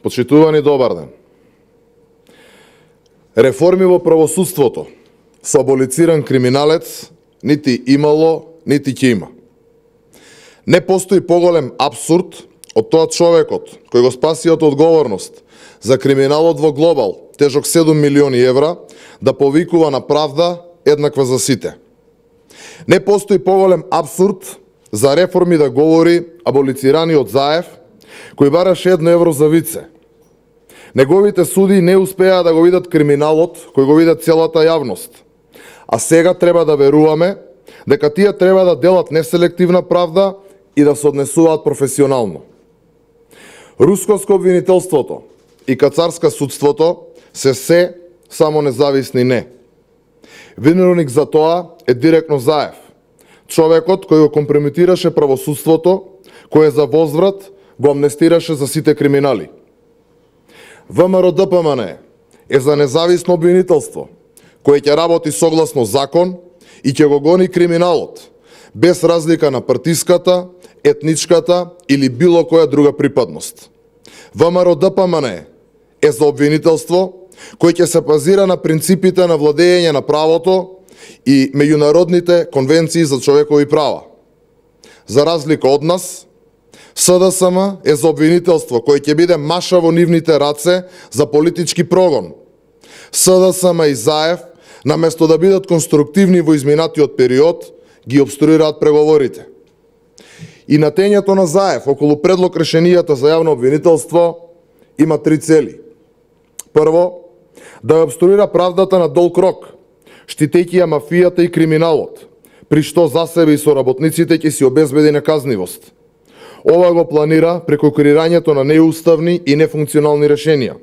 Почитувани, добар ден. Реформи во правосудството со аболициран криминалец нити имало, нити ќе има. Не постои поголем апсурд од тоа човекот кој го спаси од одговорност за криминалот во Глобал, тежок 7 милиони евра, да повикува на правда еднаква за сите. Не постои поголем апсурд за реформи да говори аболицираниот Заев, кој бараше 1 евро за вице. Неговите суди не успеа да го видат криминалот кој го видат целата јавност. А сега треба да веруваме дека тие треба да делат неселективна правда и да се однесуваат професионално. Русковско обвинителството и кацарска судството се само независни не. Виновник за тоа е директно Заев, човекот кој го компрометираше правосудството, кој за возврат го амнестираше за сите криминали. ВМРО-ДПМН е за независно обвинителство, кој ќе работи согласно закон и ќе го гони криминалот, без разлика на партиската, етничката или било која друга припадност. ВМРО-ДПМН е за обвинителство кој ќе се базира на принципите на владење на правото и меѓународните конвенции за човекови права. За разлика од нас, СДСМ е за обвинителство кој ќе биде маша во нивните раце за политички прогон. СДСМ и Заев, наместо да бидат конструктивни во изминатиот период, ги обструираат преговорите. И натењето на Заев околу предлог решенијата за јавно обвинителство има 3 цели. Прво, да обструира правдата на долг рок, штитејќи ја мафијата и криминалот, при што за себе и соработниците ќе си обезбеди наказнивост. Ова го планира преку креирањето на неуставни и нефункционални решенија.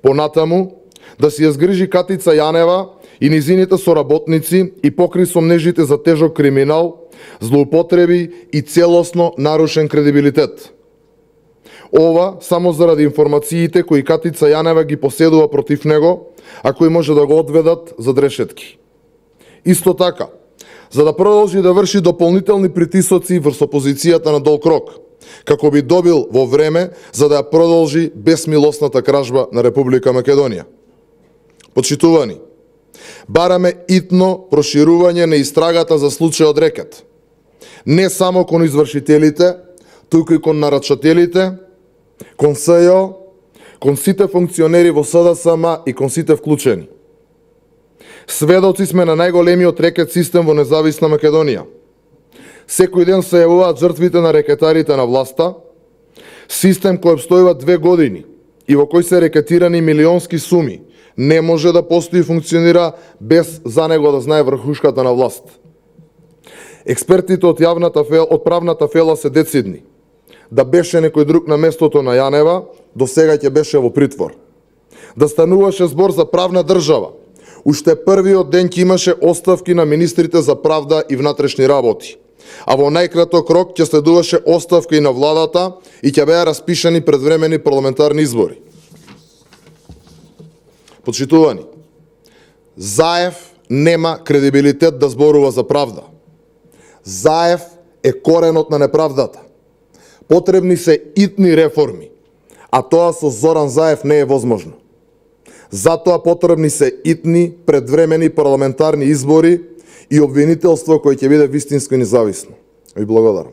Понатаму, да си ја згрижи Катица Јанева и низините соработници и покри сомнежите за тежок криминал, злоупотреби и целосно нарушен кредибилитет. Ова само заради информациите кои Катица Јанева ги поседува против него, а кои може да го одведат за решетки. Исто така, за да продолжи да врши дополнителни притисоци врз опозицијата на долг рок, како би добил во време за да ја продолжи безмилосната кражба на Република Македонија. Почитувани, бараме итно проширување на истрагата за случајот рекет. Не само кон извршителите, туку и кон нарачателите, кон СЈО, кон сите функционери во СДСМ и кон сите вклучени. Сведоци сме на најголемиот рекет систем во независна Македонија. Секој ден се јавуваат жртвите на рекетарите на власта, систем кој обстојува 2 години и во кој се рекетирани милионски суми, не може да постои и функционира без за него да знае врхушката на власт. Експертите од правната фела се децидни. Да беше некој друг на местото на Јанева, до сега ќе беше во притвор. Да стануваше збор за правна држава, уште првиот ден ќе имаше оставки на министрите за правда и внатрешни работи. А во најкраток рок ќе следуваше оставка и на владата и ќе беа распишани предвремени парламентарни избори. Почитувани, Заев нема кредибилитет да зборува за правда. Заев е коренот на неправдата. Потребни се итни реформи, а тоа со Зоран Заев не е возможно. Затоа потребни се итни предвремени парламентарни избори и обвинителство кој ќе биде вистинско и независно. Ви благодарам.